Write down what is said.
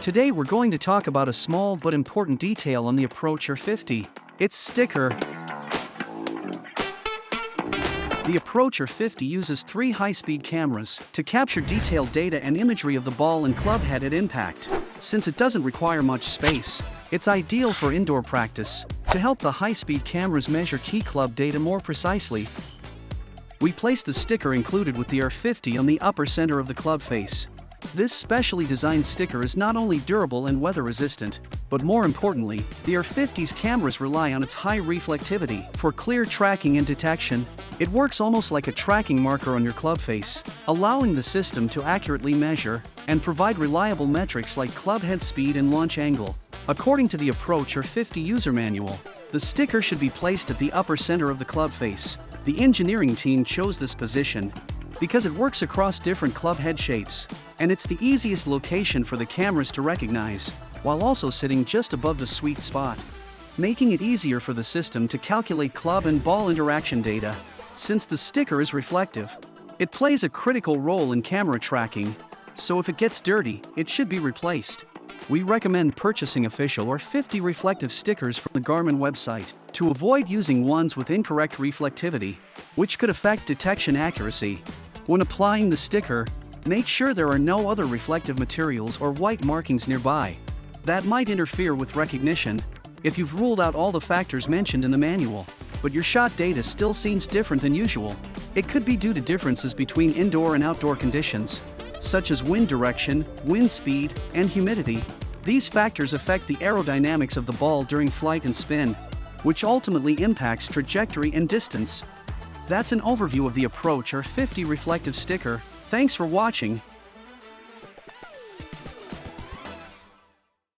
Today we're going to talk about a small but important detail on the Approach R50, its sticker. The Approach R50 uses 3 high-speed cameras to capture detailed data and imagery of the ball and club head at impact. Since it doesn't require much space, it's ideal for indoor practice to help the high-speed cameras measure key club data more precisely. We placed the sticker included with the R50 on the upper center of the club face. This specially designed sticker is not only durable and weather-resistant, but more importantly, the R50's cameras rely on its high reflectivity for clear tracking and detection. It works almost like a tracking marker on your club face, allowing the system to accurately measure and provide reliable metrics like club head speed and launch angle. According to the Approach R50 user manual, the sticker should be placed at the upper center of the club face. The engineering team chose this position because it works across different club head shapes, and it's the easiest location for the cameras to recognize, while also sitting just above the sweet spot, making it easier for the system to calculate club and ball interaction data. Since the sticker is reflective, it plays a critical role in camera tracking, so if it gets dirty, it should be replaced. We recommend purchasing official R50 reflective stickers from the Garmin website to avoid using ones with incorrect reflectivity, which could affect detection accuracy. When applying the sticker, make sure there are no other reflective materials or white markings nearby that might interfere with recognition. If you've ruled out all the factors mentioned in the manual, but your shot data still seems different than usual, it could be due to differences between indoor and outdoor conditions, such as wind direction, wind speed, and humidity. These factors affect the aerodynamics of the ball during flight and spin, which ultimately impacts trajectory and distance. That's an overview of the Approach R50 reflective sticker. Thanks for watching.